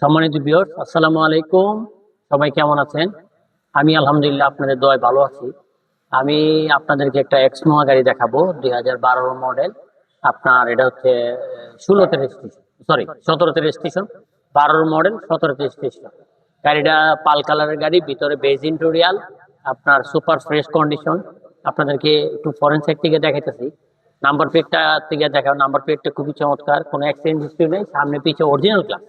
সম্মানিত ভিউয়ার্স, আসসালামু আলাইকুম। সবাই কেমন আছেন? আমি আলহামদুলিল্লাহ আপনাদের দোয়ায় ভালো আছি। আমি আপনাদেরকে একটা এক্সনোয়া গাড়ি দেখাবো, 2012 মডেল। আপনার এটা হচ্ছে 16তে রেজিস্ট্রেশন, সরি 17তে রেজিস্ট্রেশন, 12 মডেল, 17তে রেজিস্ট্রেশন। গাড়িটা পাল কালারের গাড়ি, ভিতরে বেজ ইন্টেরিয়াল, আপনার সুপার ফ্রেশ কন্ডিশন। আপনাদেরকে একটু ফরেন সাইড থেকে দেখাইতেছি। নাম্বার প্লেটটা থেকে দেখাও। নাম্বার প্লেটটা খুবই চমৎকার, কোনো অ্যাক্সিডেন্ট হিস্ট্রি নেই, সামনে পিছে অরিজিনাল গ্লাস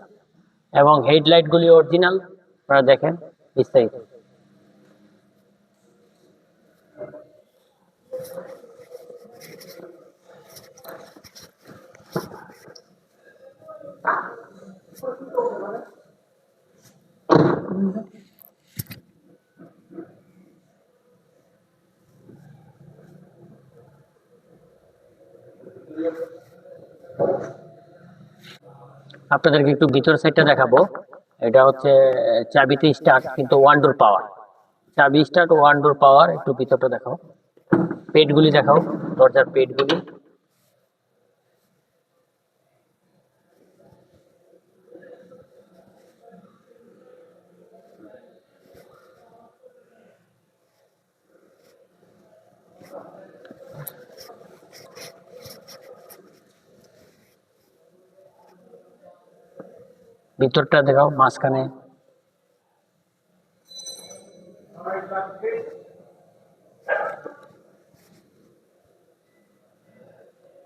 এবং হেডলাইট গুলি অরিজিনাল। আপনারা দেখেন বিস্তারিত। আপনাদেরকে একটু ভিতর সাইডটা দেখাবো। এটা হচ্ছে চাবিতে স্টার্ট, কিন্তু ওয়ান ডোর পাওয়ার। চাবি স্টার্ট, ওয়ান ডোর পাওয়ার। একটু ভিতরটা দেখাও, পেটগুলি দেখাও, দরজার পেটগুলি। ভিতরটা দেখাও, মাঝখানে।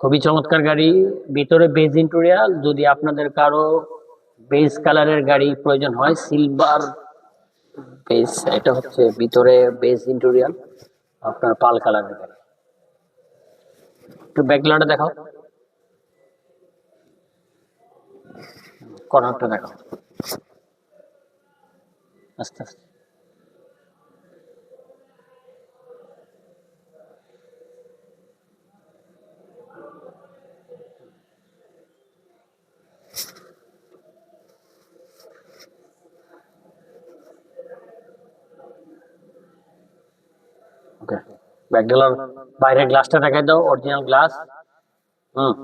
খুবই চমৎকার গাড়ি। ভিতরে বেজ ইন্টেরিয়াল। যদি আপনাদের কারো বেজ কালারের গাড়ি প্রয়োজন হয়, সিলভার বেজ, এটা হচ্ছে ভিতরে বেজ ইন্টেরিয়াল, আপনার পাল কালারের গাড়ি। একটু ব্যাকলাইটটা দেখাও, কর্নারটা দেখাও, আস্তে আস্তে। ওকে, ব্যাকডোলার বাইরের গ্লাসটা দেখাই দাও, অরিজিনাল গ্লাস। হুম,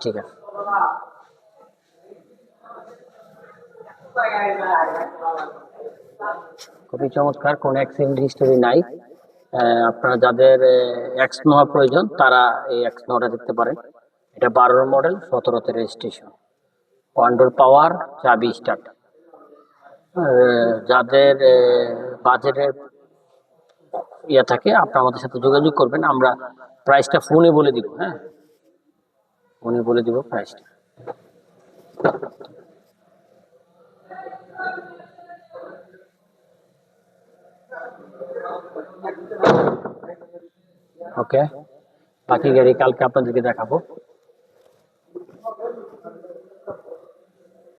ঠিক আছে। খুবই চমৎকার, কোনো অ্যাক্সিডেন্ট হিস্টোরি নাই। আপনারা যাদের এক্স নোয়া প্রয়োজন, তারা এই এক্স নোয়াটা দেখতে পারেন। এটা 12 মডেল, 17তে রেজিস্ট্রেশন, ওয়ান ডোর পাওয়ার, চাবি স্টার্ট। যাদের বাজেটের ইয়ে থাকে, আপনারা আমাদের সাথে যোগাযোগ করবেন। আমরা প্রাইসটা ফোনে বলে দিব। হ্যাঁ, ফোনে বলে দিব প্রাইসটা। ওকে, বাকি গাড়ি কালকে আপনাদেরকে দেখাবো।